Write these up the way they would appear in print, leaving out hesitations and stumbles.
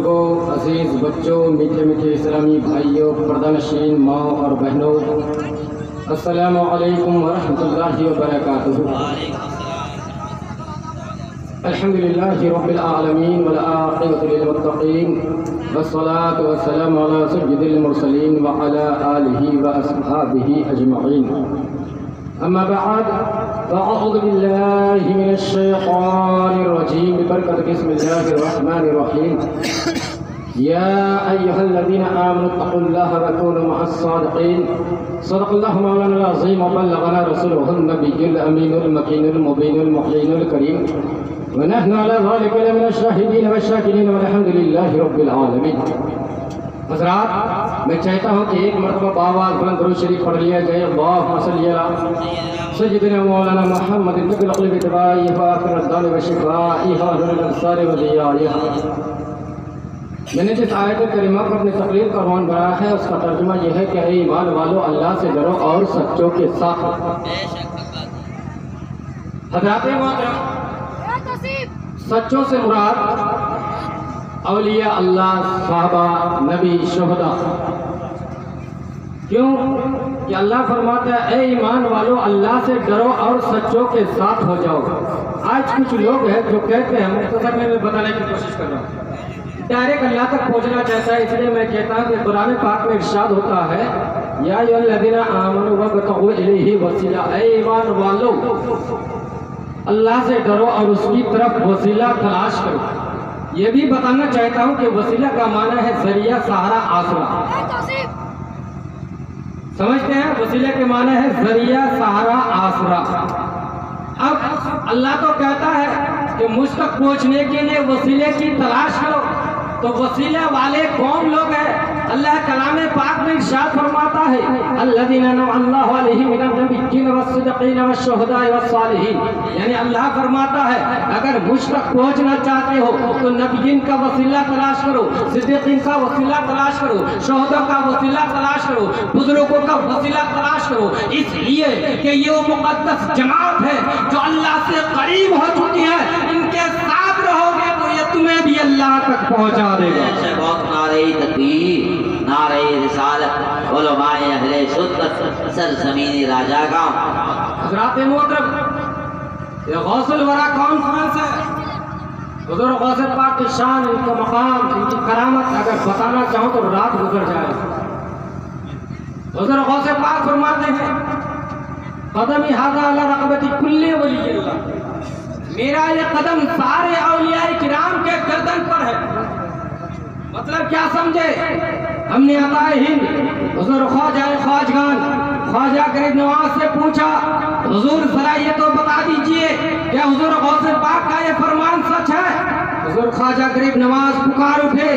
بزرگوں، عزیز بچوں، میٹھے میٹھے اسلامی بھائیوں، پردہ نشین ماں اور بہنوں، السلام علیکم ورحمۃ اللہ وبرکاتہ۔ الحمدللہ رب العالمین والعاقبۃ للمتقین والصلاة والسلام علی سید المرسلین وعلی آلہ واصحابہ اجمعین۔ اما بعد فاعوذ باللہ من الشیطان الرجیم ببرکۃ بسم اللہ الرحمن الرحیم۔ یا ایہا الذین آمنوا اتقوا اللہ وکونوا مع الصادقین۔ صدق اللہ مولانا العظیم وبلغنا رسولہ النبی الامین المکین المبین المحین الکریم، ونحن على ذلك لمن الشاہدین والشاکرین والحمد للہ رب العالمین۔ حضرات، میں چاہتا ہوں کہ ایک مرتبہ بآواز بلند درود شریف پڑھ لیا جائے۔ اللہم صلی علی سیدنا مولانا محمد طب القلب دوائی فاخر الدان و شفائی حاضر الابصار و ضیائی۔ میں نے جس آیت کریمہ کو اپنی تقریر کا عنوان بنایا ہے اس کا ترجمہ یہ ہے کہ اے ایمان والو، اللہ سے ڈرو اور سچوں کے ساتھ۔ حضرات محترم، سچوں سے مراد اولیاء اللہ، صحابہ، نبی، شہداء۔ کیوں کہ اللہ فرماتا ہے اے ایمان والو، اللہ سے ڈرو اور سچوں کے ساتھ ہو جاؤ۔ آج کچھ لوگ ہیں جو کہتے ہیں، مختصر میں بتانے کی کوشش کر رہا ہوں، ڈائریکٹ اللہ تک پہنچنا چاہتا ہے، اس لیے میں کہتا ہوں کہ قرآن پاک میں ارشاد ہوتا ہے یا ایھا الذین آمنوا وابتغوا الیہ وسیلہ، اے ایمان والو اللہ سے ڈرو اور اس کی طرف وسیلہ تلاش کرو۔ یہ بھی بتانا چاہتا ہوں کہ وسیلہ کا معنی ہے ذریعہ، سہارا، آسرا۔ سمجھتے ہیں؟ وسیلہ کے معنی ہے ذریعہ، سہارا، آسرا۔ اب اللہ تو کہتا ہے کہ مجھ تک پہنچنے کے لیے وسیلے کی تلاش کرو، تو وسیلہ والے کون لوگ ہیں؟ اللہ کلام پاک میں ارشاد فرماتا ہے الذین انعم اللہ علیہم من النبیین والصدیقین والشہداء والصالحین، یعنی اللہ فرماتا ہے اگر مجھ تک پہنچنا چاہتے ہو تو نبیین کا وسیلہ تلاش کرو، صدیقین کا وسیلہ تلاش کرو، شہداء کا وسیلہ تلاش کرو، بزرگوں کا وسیلہ تلاش کرو، اس لیے کہ یہ وہ مقدس جماعت ہے جو اللہ سے قریب ہو چکی ہے۔ ان کے ساتھ رہو گے تو یہ تمہیں بھی اللہ تک پہنچا دے گا۔ بہت نعرہ تکبیر، نعرہ رسالت، علماء اہل سنت، سرزمین راجہ کا۔ حضرات محترم، یہ غوث الورا کانفرنس ہے۔ حضور غوث پاک کی شان، ان کا مقام، ان کی کرامت اگر بتانا چاہوں تو رات گزر جائے۔ حضور غوث پاک فرماتے ہیں قدمی ھذا علی رقبۃ کل ولی اللہ، میرا یہ قدم سارے اولیاء کرام کے گردن پر ہے۔ مطلب کیا سمجھے؟ ہم نے عطائے ہند حضور خواجہ خواجگان خواجہ غریب نواز سے پوچھا حضور ذرا یہ تو بتا دیجئے کہ حضور غوث پاک کا یہ فرمان سچ ہے؟ حضور خواجہ غریب نواز پکار اٹھے،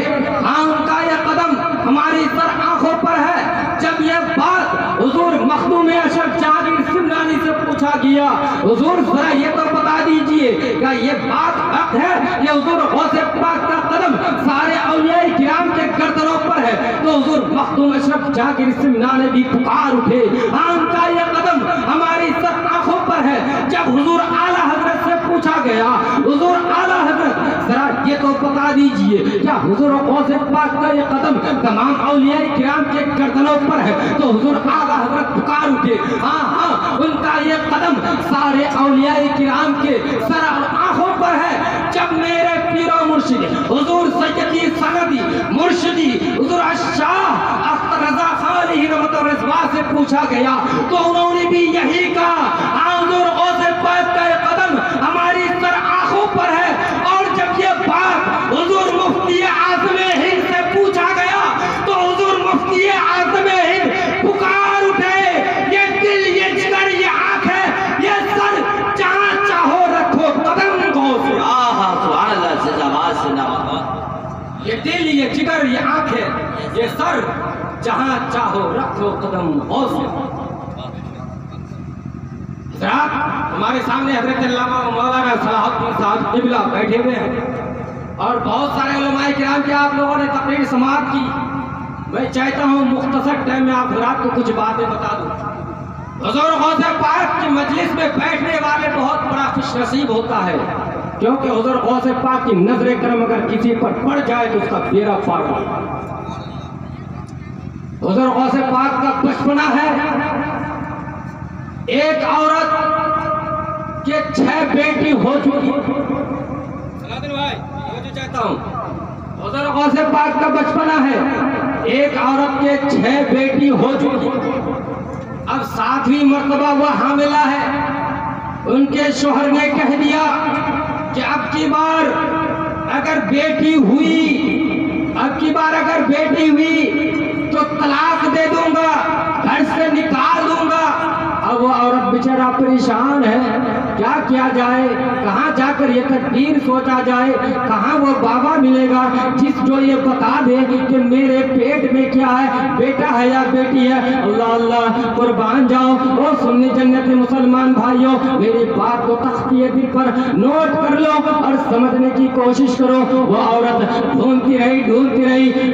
ہاں ان کا یہ قدم ہماری سر آنکھوں پر ہے۔ جب یہ بات حضور مخدوم اشرف جہانگیر سمنانی سے پوچھا گیا حضور ذرا یہ تو بتا دیجئے کہ یہ بات حق ہے یہ حضور غوث پاک کا قدم سارے اولیاء کرام کے گردنوں پر ہے؟ تو حضور مخدوم اشرف جہانگیر سمنانی بھی پکار اٹھے، ہاں ان کا یہ قدم ہماری سر آنکھوں پر ہے۔ جب حضور اعلیٰ حضرت سے پوچھا گیا حضور اعلیٰ حضرت ذرا یہ تو بتا دیجئے کیا حضور غوث پاک کا یہ قدم تمام اولیاء کرام کے گردنوں پر ہے؟ تو حضور اعلیٰ حضرت پکار اٹھے، ہاں ہاں ان کا یہ قدم سارے اولیاء کرام کے سر اور آنکھوں پر ہے۔ جب میرے پیر و مرشد حضور سیدی سندی مرشدی حضور شاہ اختر رضا خان رحمت و رضوا سے پوچھا گیا تو انہوں نے بھی یہی کہا، حضور غوث پاک کا یہ قدم ہماری سر آنکھوں پر ہے۔ اور جب یہ بات حضور مفتی اعظم ہند سے پوچھا گیا تو حضور مفتی اعظم ہند پکار اٹھے، یہ دل، یہ جگر، یہ آنکھ ہے، یہ سر، جہاں چاہو رکھو قدم غوث۔ سبحان اللہ، زندہ باد، زندہ باد۔ یہ دل، یہ جگر، یہ آنکھ ہے، یہ سر، جہاں چاہو رکھو قدم غوث۔ حضرات، ہمارے سامنے حضرت علامہ مولانا صلاح الدین صاحب قبلہ بیٹھے ہوئے ہیں اور بہت سارے علماء کرام کی آپ لوگوں نے تقریر سماعت کی۔ میں چاہتا ہوں مختصر ٹائم میں آپ حضرات کو کچھ باتیں بتا دوں۔ حضور غوث پاک کی مجلس میں بیٹھنے والے بہت بڑا خوش نصیب ہوتا ہے۔ کیونکہ حضور غوث پاک کی نظر کرم اگر کسی پر پڑ جائے تو اس کا بیڑا پار ہو۔ حضور غوث پاک کا بچپنا ہے، ایک عورت کے 6 بیٹی ہو چکی۔ سلادن بھائی جو چاہتا ہوں، حضور غوث پاک کا بچپنا ہے، ایک عورت کے 6 بیٹی ہو چکی، اب 7ویں مرتبہ وہ حاملہ ہے۔ ان کے شوہر نے کہہ دیا کہ اب کی بار اگر بیٹی ہوئی تو طلاق دے دوں گا، گھر سے نکال دوں گا۔ اب وہ عورت بیچارہ پریشان ہے، کیا کیا جائے، کہاں جا کر یہ تدبیر سوچا جائے، کہاں وہ بابا ملے گا جو یہ بتا دے کہ میرے پیٹ میں کیا ہے، بیٹا ہے یا بیٹی ہے۔ اللہ اللہ قربان جاؤ، وہ سنی جنت مسلمان بھائیوں، میری بات کو تختی دل پر نوٹ کر لو اور سمجھنے کی کوشش کرو۔ وہ عورت ڈھونڈتی رہی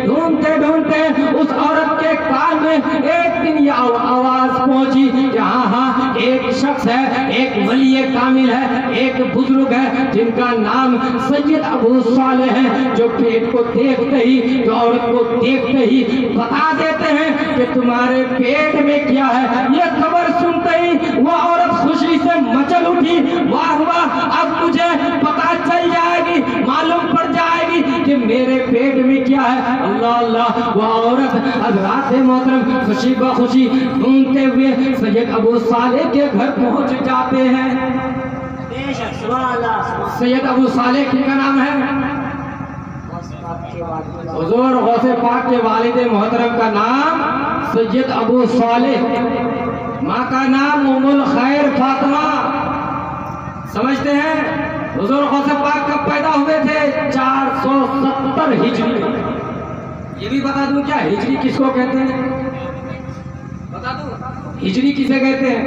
ڈھونڈتے اس عورت کے کان میں ایک دن یہ آواز پہنچی کہ ہاں ایک شخص ہے، ایک ولی کامل ہے، ایک بزرگ ہے جن کا نام سید ابو صالح ہے، جو پیٹ کو دیکھتے ہی، جو عورت کو دیکھتے ہی بتا دیتے ہیں کہ تمہارے پیٹ میں کیا ہے۔ یہ خبر سنتے ہی وہ عورت خوشی سے مچل اٹھی، واہ واہ، اب مجھے پتا چل جائے گی، معلوم پڑ جائے گی کہ میرے پیٹ میں کیا ہے۔ اللہ اللہ، وہ عورت حضرات محترم خوشی بخوشی ڈھونڈتے ہوئے سید ابو صالح کے گھر پہنچ جاتے ہیں۔ سید ابو صالح کن کا نام ہے؟ حضور غوث پاک کے والد محترم کا نام سید ابو صالح، ماں کا نام ام الخیر فاطمہ۔ سمجھتے ہیں حضور غوث پاک کب پیدا ہوئے تھے؟ 470 ہجری۔ یہ بھی بتا دوں کیا ہجری کس کو کہتے ہیں؟ بتا دوں ہجری کسے کہتے ہیں؟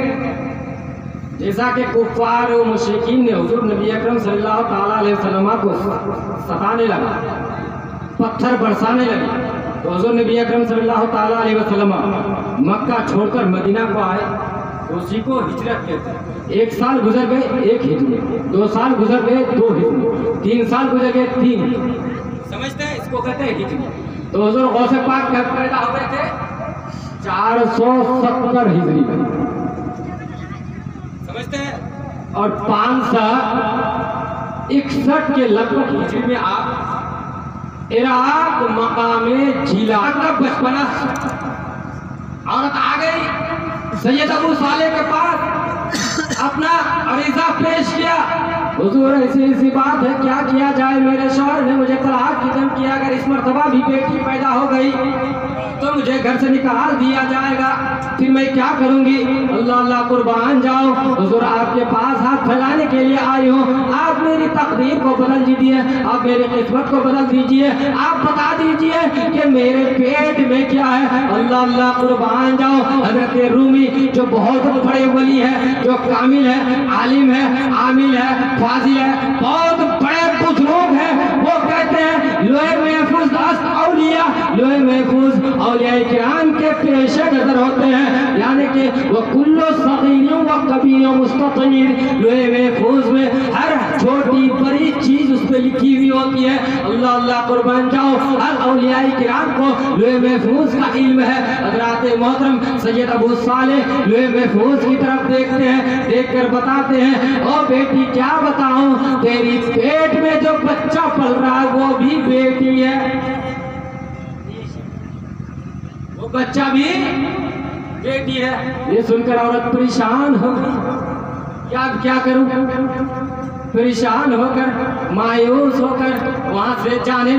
جیسا کہ کفار و مشرکین نے حضور نبی اکرم صلی اللہ تعالیٰ علیہ وسلم کو ستانے لگا، پتھر برسانے لگے، تو حضور نبی اکرم صلی اللہ تعالیٰ علیہ وسلم مکہ چھوڑ کر مدینہ کو آئے، تو اسی کو ہجرت کہتے ہیں۔ 1 سال گزر گئے 1 ہجری، 2 سال گزر گئے 2 ہجری، 3 سال گزر گئے 3 ہجری۔ سمجھتے ہیں اس کو کہتے ہیں ہجری۔ تو حضور غوث پاک کب پیدا ہوئے تھے؟ 470 ہجری میں، سمجھتے ہیں، اور 561 کے لگ بھگ ہجری میں آپ عراق مقام جیلا کا بچپنا۔ عورت آ گئی سید ابو صالح کے پاس، اپنا عریضہ پیش کیا، حضور ایسی بات ہے، کیا کیا جائے، میرے شوہر نے مجھے طلاق کی دھمکی کیا، اگر اس مرتبہ بھی بیٹی پیدا ہو گئی تو مجھے گھر سے نکال دیا جائے گا، پھر میں کیا کروں گی؟ اللہ اللہ قربان جاؤ، حضور آپ کے پاس ہاتھ پھیلانے کے لیے آئی ہوں، آپ میری تقدیر کو بدل دیجیے، آپ میری قسمت کو بدل دیجیے، آپ بتا دیجیے کہ میرے پیٹ میں کیا ہے۔ اللہ اللہ قربان جاؤ، حضرت رومی جو بہت بڑے ولی ہے، جو کامل ہے، عالم ہے، عامل ہے، فاضل ہے، بہت بڑے بزرگ ہیں، وہ کہتے ہیں لوح محفوظ اولیاء، لوح محفوظ اولیاء کرام کے پیش نظر ہوتے ہیں، یعنی کہ وہ کل صغیر و کبیر مستطیر، لوح محفوظ میں ہر چھوٹی بڑی چیز اس پہ لکھی ہوئی ہوتی ہے۔ اللہ اللہ قربان جاؤ، ہر اولیاء کرام کو لوح محفوظ کا علم ہے۔ حضرات محترم سید ابو صالح لوح محفوظ کی طرف دیکھتے ہیں، دیکھ کر بتاتے ہیں، او بیٹی کیا بتاؤں، تیری پیٹ میں جو بچہ پل رہا ہے وہ بھی بیٹی ہے، وہ بچہ بھی بیٹی ہے۔ یہ سن کر عورت پریشان ہو گئی، کیا کروں، پریشان ہو کر مایوس ہو کر وہاں سے جانے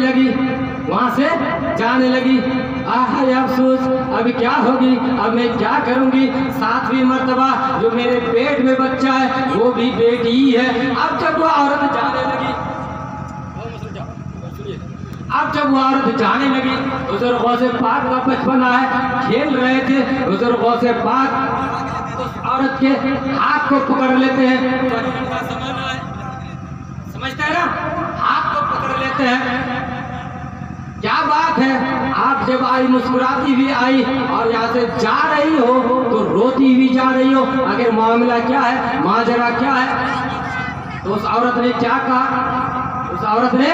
لگی، آہ افسوس، اب کیا ہوگی، اب میں کیا کروں گی، 7ویں مرتبہ جو میرے پیٹ میں بچہ ہے وہ بھی بیٹی ہی ہے۔ اب جب وہ عورت جانے لگی، حضور غوث پاک کا بچپنا ہے، کھیل رہے تھے، حضور غوث پاک اس عورت کے ہاتھ کو پکڑ لیتے ہیں، سمجھتے ہیں نا، ہاتھ کو پکڑ لیتے ہیں، کیا بات ہے، آپ جب آئی مسکراتی بھی آئی اور یہاں سے جا رہی ہو تو روتی بھی جا رہی ہو، اگر معاملہ کیا ہے، ماجرا کیا ہے، تو اس عورت نے کیا کہا؟ اس عورت نے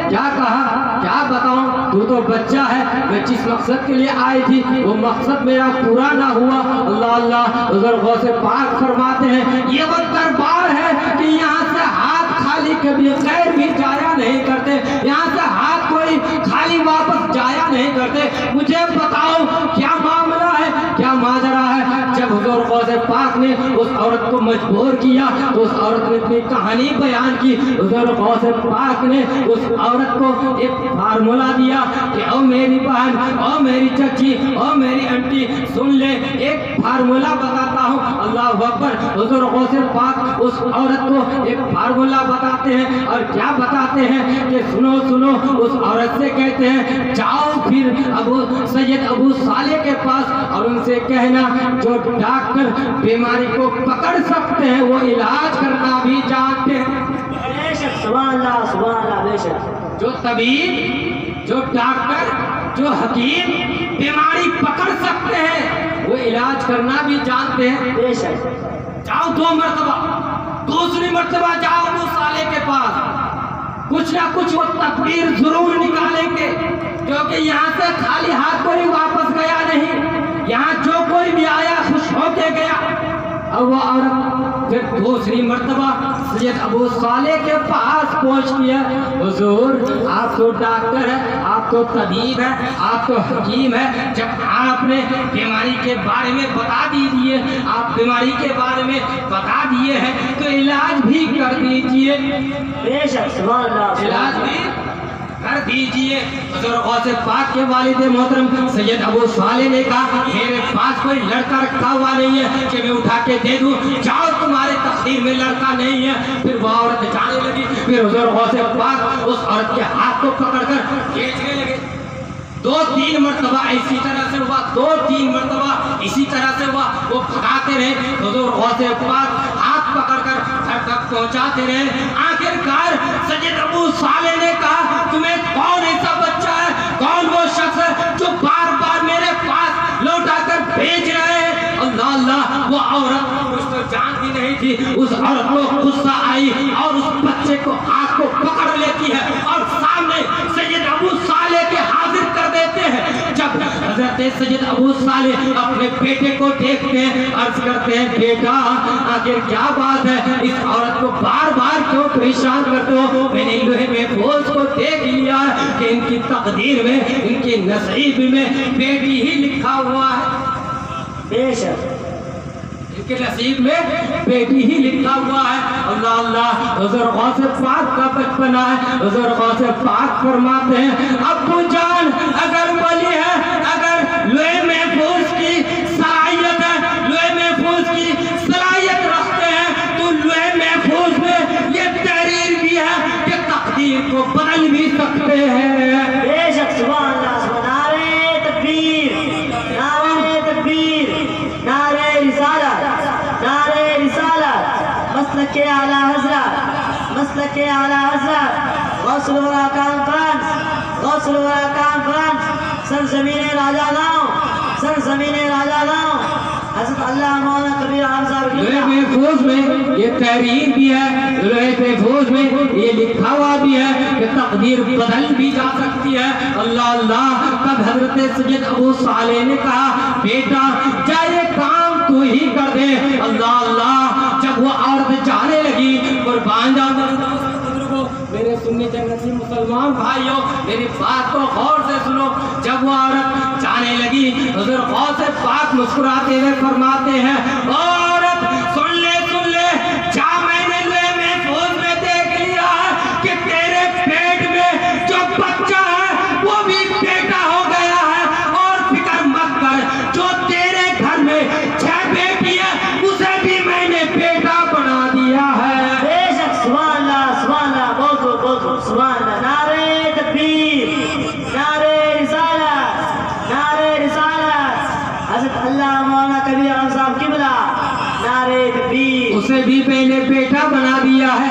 کیا کہا؟ کیا بتاؤں، تو تو بچہ ہے، میں جس مقصد کے لیے آئی تھی وہ مقصد میرا پورا نہ ہوا۔ اللہ اللہ، حضور غوث پاک فرماتے ہیں یہ وہ دربار ہے کہ یہاں سے ہاتھ خالی کبھی غیر بھی جایا نہیں کرتے، یہاں سے ہاتھ کوئی خالی واپس جایا نہیں کرتے۔ مجھے بتاؤ کیا معاملہ ہے، کیا ماجرا ہے؟ جب حضور غوث پاک نے اس عورت کو مجبور کیا تو اس عورت نے اپنی کہانی بیان کی۔ حضور غوث پاک نے اس عورت کو ایک فارمولا دیا کہ او میری بہن، او میری چچی، او میری انٹی، سن لے، ایک فارمولا بتاتا ہوں۔ اللہ اکبر، حضور غوث پاک اس عورت کو ایک فارمولا بتاتے ہیں، اور کیا بتاتے ہیں کہ سنو سنو، اس عورت سے کہتے ہیں جاؤ پھر سید ابو صالح کے پاس اور ان سے کہنا جو ڈاکٹر بیماری کو پکڑ سکتے ہیں وہ علاج کرنا بھی جانتے ہیں۔ بے شک، سبحان اللہ سبحان اللہ، بے شک۔ جو طبیب، جو ڈاکٹر، جو حکیم بیماری پکڑ سکتے ہیں وہ علاج کرنا بھی جانتے ہیں۔ بے شک۔ جاؤ 2 مرتبہ، دوسری مرتبہ جاؤ ابو صالح کے پاس، کچھ نہ کچھ وہ تدبیر ضرور نکالیں گے، کیونکہ یہاں سے خالی ہاتھ کوئی واپس گیا نہیں، یہاں جو کوئی بھی آیا خوش ہو کے گیا۔ اور وہ عورت پھر دوسری مرتبہ سید ابو صالح کے پاس پہنچتی ہے، حضور آپ تو ڈاکٹر ہیں، آپ تو طبیب ہیں، آپ تو حکیم ہیں، جب آپ نے بیماری کے بارے میں بتا دیجئے، آپ بیماری کے بارے میں بتا دیے ہیں تو علاج بھی کر دیجئے، بے شک، سبحان اللہ، علاج بھی کر دیجئے۔ حضور غوث پاک کے والد محترم سید ابو صالح نے کہا میرے پاس کوئی لڑکا رکھا ہوا نہیں ہے کہ میں اٹھا کے دے دوں، جاؤ تمہارے تقدیر میں لڑکا نہیں ہے۔ پھر وہ عورت جانے لگی، پھر حضور غوث پاک اس عورت کے ہاتھ کو پکڑ کر کھینچنے لگے۔ 2-3 مرتبہ اسی طرح سے ہوا، 2-3 مرتبہ اسی طرح سے ہوا، وہ بھگاتے رہے، حضور غوث پاک ہاتھ پکڑ کر گھر تک پہنچاتے رہے۔ آخرکار سید ابو صالح نے کہا تمہیں کون ایسا بچہ ہے، کون وہ شخص ہے جو بار بار میرے پاس لوٹا کر بھیج رہے ہیں؟ اللہ اللہ، وہ عورت کچھ تو جانتی نہیں تھی، اس عورت کو غصہ آئی اور اس بچے کو ہاتھ کو پکڑ لیتی ہے اور سامنے سید ابو صالح کے حاضر کر دیتے ہیں۔ جب حضرت سید ابو صالح اپنے بیٹے کو دیکھتے ہیں، عرض کرتے ہیں بیٹا آخر کیا بات ہے، اس عورت کو بار بار کیوں پریشان کرتے ہو؟ میں نے لوہے محفوظ کو دیکھ لیا ہے کہ ان کی تقدیر میں، ان کی نصیب میں بیٹی ہی لکھا ہوا ہے، بے شک، ان کے نصیب میں بیٹی ہی لکھا ہوا ہے۔ اللہ اللہ، حضور غوث پاک کا بچپنا ہے۔ حضور غوث پاک فرماتے ہیں ابو جان اگر ولی ہے، اگر لوہے محفوظ کی صلاحیت ہے، لوہے محفوظ کی صلاحیت رکھتے ہیں تو لوہے محفوظ میں یہ تحریر بھی ہے کہ تقدیر کو بدل بھی سکتے ہیں۔ بے شک، سبحان اللہ، سبحان اللہ، نعرہ تکبیر، نعرہ تکبیر، نعرہ رسالت، نعرہ رسالت، مسلک اعلیٰ حضرت، مسلک اعلیٰ حضرت، غوث الورا کانفرنس، غوث الورا کانفرنس، سرزمین راجہ گاؤں، سرزمین راجہ گاؤں، حضرت اللہ مولانا کبیر احمد صاحب کی لوہے محفوظ میں یہ تحریر بھی ہے، لوہے محفوظ میں یہ لکھا ہوا بھی ہے کہ تقدیر بدل بھی جا سکتی ہے۔ اللہ اللہ، تب حضرت سید ابو صالح نے کہا بیٹا جا یہ کام تو ہی کر دے۔ اللہ اللہ، جب وہ عورت جانے لگی، قربان جاؤں میرے سنی جنتی مسلمان بھائیوں، میری بات کو غور سے سنو۔ جب وہ عورت جانے لگی، حضور غوث پاک مسکراتے ہوئے فرماتے ہیں عورت سن لے سن لے، جا میں نے لوہے محفوظ میں دیکھ لیا کہ تیرے پیٹ میں جو بچہ ہے وہ بھی بیٹا ہو گیا ہے، اور فکر مت کر، جو تیرے گھر میں 6 بیٹی ہے اسے بھی میں نے بیٹا بنا دیا ہے۔ بے شک، سبحان اللہ، سبحان اللہ، بہت بہت بہت بہت سبحان اللہ، نعرہ تکبیر، نعرہ رسالت، نعرہ رسالت، حضرت اللہ مولانا کبیر احمد صاحب قبلہ، نعرہ تکبیر، اسے بھی میں نے بیٹا بنا دیا ہے۔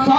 100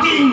3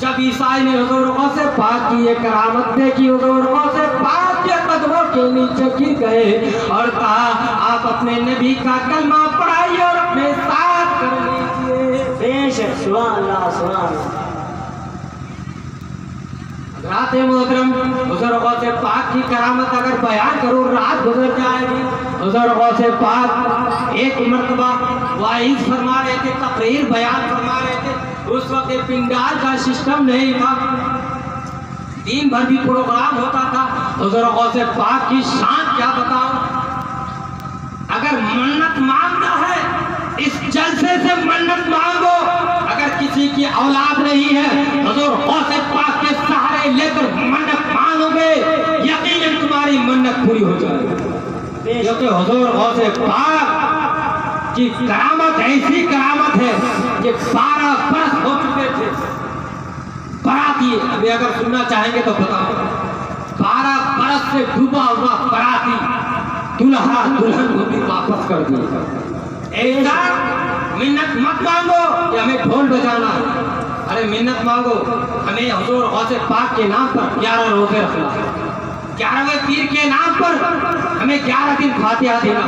جب عیسائی نے حضور غوث پاک کی یہ کرامت دیکھی، حضور غوث پاک کے قدموں کے نیچے گر گئے اور کہا آپ اپنے نبی کا کلمہ پڑھائیے اور اپنے ساتھ کر لیجیے۔ بے شک، سبحان اللہ سبحان اللہ۔ حضرات محترم، حضور غوث پاک کی کرامت اگر بیان کروں رات گزر جائے گی۔ حضور غوث پاک ایک مرتبہ وعظ فرما رہے تھے، تقریر بیان فرما رہے تھے۔ اس وقت پنڈال کا سسٹم نہیں تھا، دن بھر بھی پروگرام ہوتا تھا۔ حضور غوث پاک کی شان کیا بتاؤں، اگر منت مانگنا ہے اس جلسے سے منت مانگو۔ اگر کسی کی اولاد نہیں ہے حضور غوث پاک کے سہارے لے کر منت مانگو گے، یقیناً تمہاری منت پوری ہو جائے گی، کیونکہ حضور غوث پاک کی کرامت ایسی کرامت ہے کہ 12 برس ہو چکے تھے باراتی، ابھی اگر سننا چاہیں گے تو بتاؤ، 12 برس سے ڈوبا ہوا باراتی دلہا دلہن کو بھی واپس کر دیا۔ ایسا منت مت مانگو کہ ہمیں ڈھول بجانا ہے، ارے منت مانگو ہمیں حضور غوث پاک کے نام پر 11 روزے رکھنا ہے، 11ویں پیر کے نام پر ہمیں 11 دن فاتحہ دینا۔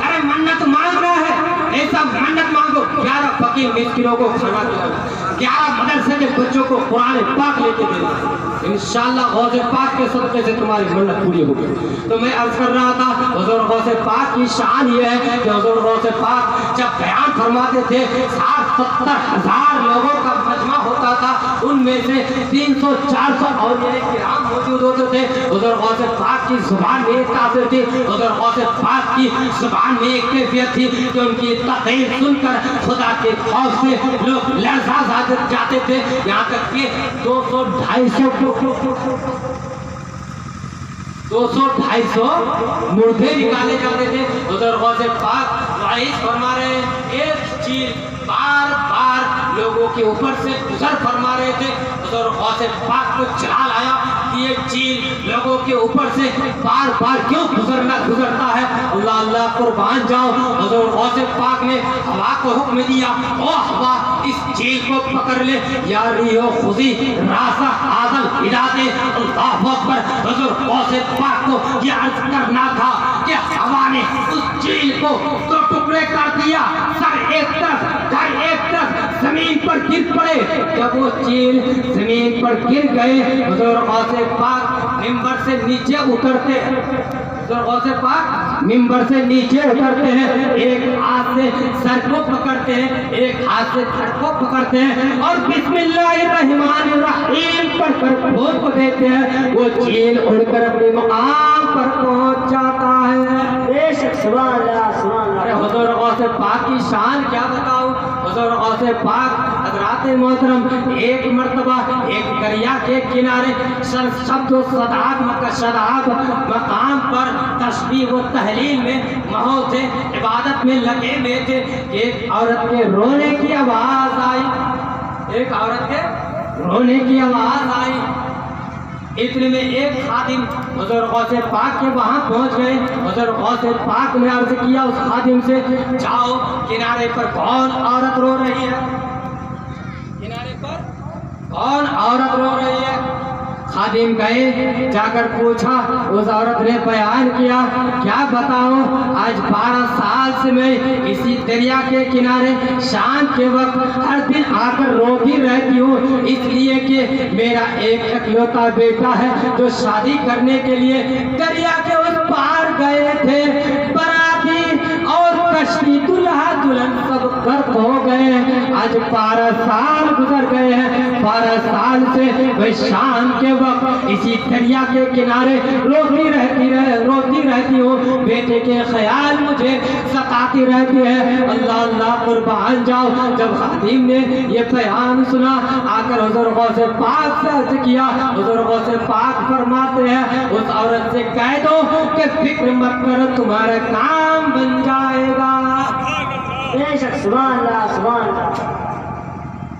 ارے منت مانگ رہا ہے، ایسا منت مانگو 11 فقیر مسکینوں کو کھانا کھلانا، 11 مدرسے کے بچوں کو قرآن پاک لے کے دینا۔ انشاءاللہ غوث پاک کے صدقے سے تمہاری منت پوری ہوگی۔ تو میں عرض کر رہا تھا حضور غوث پاک کی شان یہ ہے کہ حضور غوث پاک جب بیان فرماتے تھے 60-70 ہزار لوگوں کا مجمع ہوتا تھا، ان میں سے 300-400 اولیاء کرام موجود ہوتے تھے۔ حضور غوث پاک کی زبان میں ایک تاثر تھی، حضور غوث پاک کی زبان میں ایک کیفیت تھی کہ ان کی تقریر سن کر خدا کے خوف سے لوگ لرزا جاتے تھے، یہاں تک کہ 200-250 مردے نکالے جاتے تھے۔ حضور غوث پاک وعظ فرما رہے ہیں، ایک چیز بار بار لوگوں کے اوپر سے گزر فرما رہے تھے۔ حضور غوث پاک کو چال آیا کہ یہ چیز لوگوں کے اوپر سے بار بار کیوں گزرتا ہے، اللہ اللہ قربان جاؤ۔ حضور غوث پاک نے ہوا کو حکم دیا، او ہوا اس چیز کو پکڑ لے، یا ریحو خذی راسا آزل ہداتے، اللہ اکبر۔ حضور غوث پاک کو یہ عرض کرنا تھا کہ ہوا نے اس چیز کو دو ٹکڑے کر دیا، سر ایک طرف گھر ایک طرف زمین پر گر پڑے۔ جب وہ چیل زمین پر گر گئے، حضور غوث پاک منبر سے نیچے اترتے ہیں، حضور غوث پاک منبر سے نیچے اترتے ہیں، ایک ہاتھ سے سر کو پکڑتے ہیں، ایک ہاتھ سے سر کو پکڑتے ہیں اور بسم اللہ الرحمن الرحیم پڑھ کر پھونک دیتے ہیں، وہ چیل اڑ کر اپنے مقام پر پہنچ جاتا ہے۔ بے شک، سبحان اللہ سبحان اللہ۔ حضور غوث پاک کی شان کیا بتاؤں، حضور غوث پاک حضرات محترم ایک مرتبہ ایک دریا کے کنارے شبد و صداب مقام پر تسبیح و تحلیل میں مہو تھے، عبادت میں لگے ہوئے تھے، ایک عورت کے رونے کی آواز آئی، ایک عورت کے رونے کی آواز آئی۔ اتنے میں ایک خادم حضور غوث پاک کے وہاں پہنچ گئے۔ حضور غوث پاک نے عرض کیا اس خادم سے، جاؤ کنارے پر کون عورت رو رہی ہے، کنارے پر کون عورت رو رہی ہے۔ خادم گئے، جا کر پوچھا، اس عورت نے بیان کیا، کیا بتاؤں آج 12 سال سے میں اسی دریا کے کنارے شام کے وقت ہر دن آ کر روتی رہتی ہوں، اس لیے کہ میرا ایک اکلوتا بیٹا ہے جو شادی کرنے کے لیے دریا کے اس پار گئے تھے، باراتی اور کشتی دلہا دلہن سب غرق ہو گئے، آج 12 سال گزر گئے ہیں، 12 سال سے وہ شام کے وقت اسی دریا کے کنارے روتی رہتی ہوں، بیٹے کے خیال مجھے ستاتی رہتی ہے، اللہ اللہ قربان جاؤ۔ جب خادم نے یہ بیان سنا، آ کر حضور غوث پاک سے عرض کیا، حضور غوث پاک فرماتے ہیں اس عورت سے کہہ دو کہ فکر مت کرو تمہارا کام بن جائے گا۔ بے شک، سبحان اللہ سبحان اللہ۔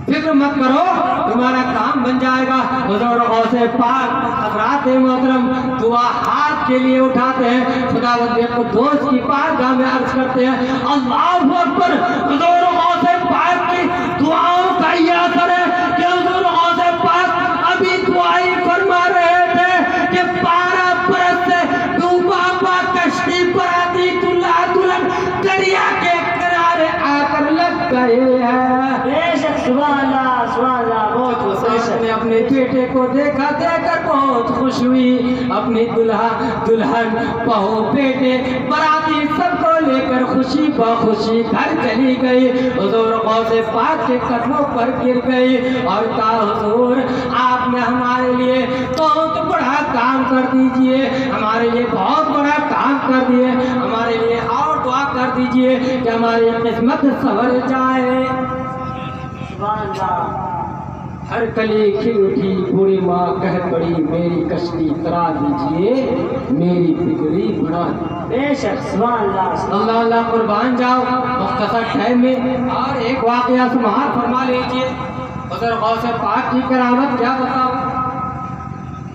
فکر مت کرو تمہارا کام بن جائے گا۔ حضور غوث پاک حضرات محترم دعا ہاتھ کے لیے اٹھاتے ہیں، خداوند قدوس کی بارگاہ میں عرض کرتے ہیں، اللہ اکبر۔ حضور غوث پاک کی دعاؤں کا یہ اثر ہے کہ حضور غوث پاک رہے ہیں. بے شک سبحان اللہ بہت بے ساتھ شک. میں اپنے بیٹے کو دیکھا دیکھ کر بہت خوش ہوئی. اپنی دلہن بہو بیٹے باراتی سب کو لے کر خوشی بخوشی گھر چلی گئی. حضور غوث پاک کے قدموں پر گر گئی اور کہا حضور آپ نے ہمارے لیے بہت بڑا کام کر دیجئے, ہمارے لیے بہت بڑا کام کر دیے, ہمارے لیے اور دعا کر دیجئے کہ ہماری قسمت سنور جائے. سبحان اللہ. ہر کلی کھل اٹھی بوڑھی ماں کہہ پڑی میری کشتی کرا دیجئے میری بگڑی بنا. بے شک سبحان اللہ. اللہ اللہ قربان جاؤ مختصر ٹائم میں اور ایک واقعہ سماعت فرما لیجئے. حضور غوث پاک کی کرامت کیا بتاؤ,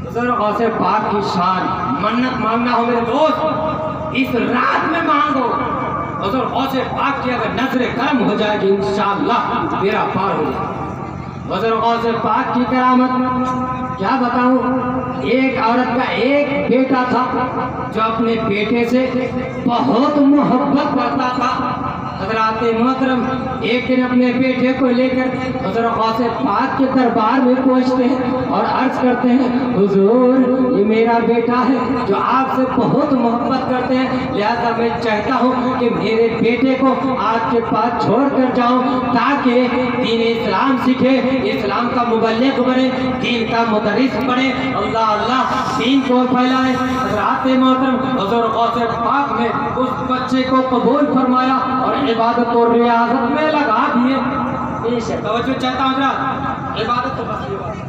حضور غوث پاک کی شان. منت مانگنا ہو میرے دوست اس رات میں مانگو. حضور غوث پاک کی اگر نظر کرم ہو جائے گی انشاءاللہ میرا پار ہو جائے. حضور غوث پاک کی کرامت کیا بتاؤں. ایک عورت کا ایک بیٹا تھا جو اپنے بیٹے سے بہت محبت کرتا تھا. حضرات محترم ایک دن اپنے بیٹے کو لے کر حضور غوث پاک کے دربار میں پہنچتے ہیں اور عرض کرتے ہیں حضور یہ میرا بیٹا ہے جو آپ سے بہت محبت کرتے ہیں, لہذا میں چاہتا ہوں کہ میرے بیٹے کو آپ کے پاس چھوڑ کر جاؤں تاکہ دین اسلام سیکھے, اسلام کا مبلغ بنے, دین کا مدرس بنے, اللہ اللہ دین کو پھیلائے. حضرات محترم حضور غوث پاک نے اس بچے کو قبول فرمایا اور عبادت اور ریاضت میں لگا دیے. توجہ چاہتا ہوں حضرات, عبادت تو بس یہ بات,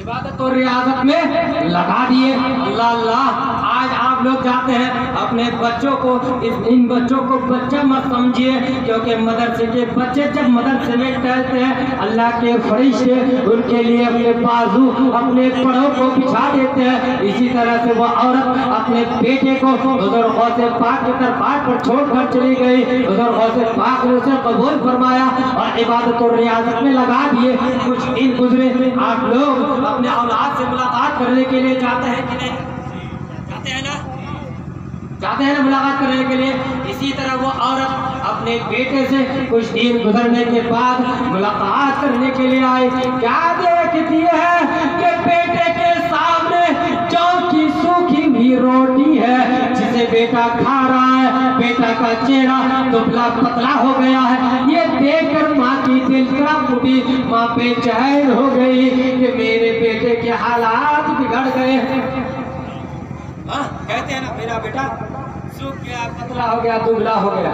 عبادت اور ریاضت میں لگا دیے. اللہ اللہ آج آپ لوگ جاتے ہیں اپنے بچوں کو, ان بچوں کو بچہ مت سمجھیے کیونکہ مدرسے کے بچے جب مدرسے میں ٹہلتے ہیں اللہ کے فرشتے ان کے لیے اپنے بازو اپنے پڑوں کو بچھا دیتے ہیں. اسی طرح سے وہ عورت اپنے بیٹے کو حضور غوث پاک کے دربار پر چھوڑ کر چلی گئی. حضور غوث پاک نے اسے قبول فرمایا اور عبادت اور ریاضت میں لگا دیے. کچھ دن گزرے, آپ لوگ اپنے اولاد سے ملاقات کرنے کے لیے جاتے ہیں کہ نہیں جاتے ہیں نا, جاتے ہیں نا ملاقات کرنے کے لیے. اسی طرح وہ عورت اپنے بیٹے سے کچھ دن گزرنے کے بعد ملاقات کرنے کے لیے آئی. کیا دیکھتی ہے کہ بیٹے کے سامنے جو کی سوکھی ہوئی روٹی ہے جسے بیٹا کھا رہا ہے, بیٹا کا چہرہ دبلا پتلا ہو گیا ہے. یہ دیکھ کر ماں کی دل کڑپ اٹھی, ماں بے چین ہو گئی کہ میرے بیٹے کے حالات بگڑ گئے. کہتے ہیں نا میرا بیٹا سوکھ گیا, پتلا ہو گیا, دبلا ہو گیا.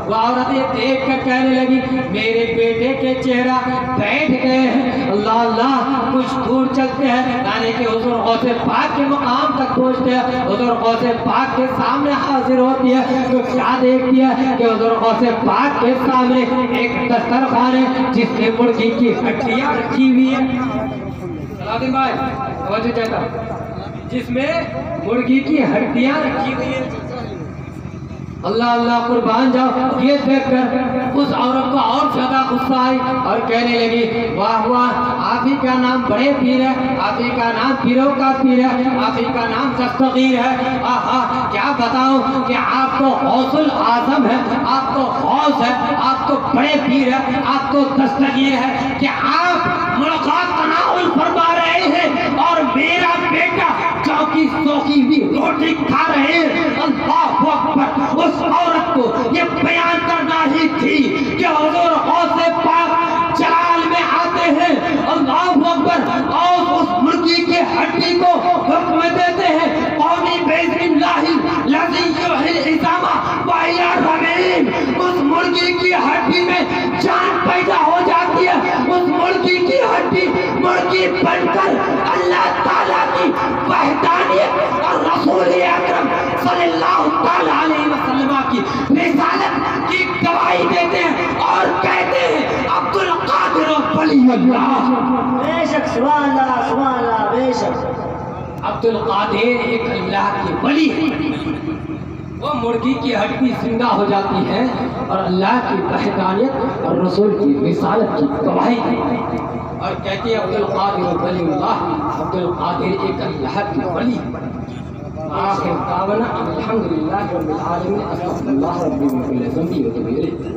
وہ عورت یہ دیکھ کر کہنے لگی میرے بیٹے کے چہرہ بیٹھ گئے ہیں. اللہ اللہ کچھ دور چلتے ہیں یعنی کہ حضور غوث پاک کے مقام تک پہنچتے ہیں. حضور غوث پاک کے سامنے حاضر ہوتی ہے تو کیا دیکھتی ہے کہ حضور غوث پاک کے سامنے ایک دسترخوان ہے جس میں مرغی کی ہڈیاں رکھی ہوئی ہیں. سلام بھائی توجہ چاہتا جس میں مرغی کی ہڈیاں رکھی ہوئی ہیں. اللہ اللہ قربان جاؤ. یہ دیکھ کر اس عورت کو اور زیادہ غصہ آئی اور کہنے لگی واہ واہ آپ ہی کا نام بڑے پیر ہے, آپ ہی کا نام پیروں کا پیر ہے, آپ ہی کا نام دستگیر ہے. کیا بتاؤ کہ آپ تو غوث العظم ہے, آپ تو غوث ہے, آپ تو بڑے پیر ہے, آپ تو دستگیر ہے کہ آپ ملاقات تناول فرما رہے ہیں اور میرا بیٹا چوکی سوکی بھی روٹی کھا رہے ہیں. اللہ اکبر. اس عورت کو یہ بیان کرنا ہی تھی کہ حضور غوث پاک جلال میں آتے ہیں. اللہ اکبر. اور اس مرغی کے ہڈی کو حکم دیتے ہیں قومی بسم اللہ الذی یحیی العظام وہی رمیم. اس مرغی کی ہڈی میں جان پیدا ہو جاتی ہے. اس مرغی کی ہڈی مرغی بن کر اللہ تعالیٰ کی وحدانیت اور رسول اکرم صلی اللہ تعالیٰ علیہ وسلم کی رسالت کی گواہی دیتے ہیں اور کہتے ہیں عبد القادر ولی اللہ. بے شک سبحان اللہ سبحان اللہ. بے شک عبد القادر ایک اللہ کی ولی ہے. وہ مرغی کی ہڈی زندہ ہو جاتی ہے اور اللہ کی وحدانیت اور رسول کی رسالت کی گواہی دیتے ہیں اور کہتے ہیں عبد القادر ولی اللہ. عبد القادر ایک اللہ کی ولی ہے. آخر دعوانا الحمدللہ رب العالمین. استغفر اللہ ربی من کل ذنب و توب الیہ.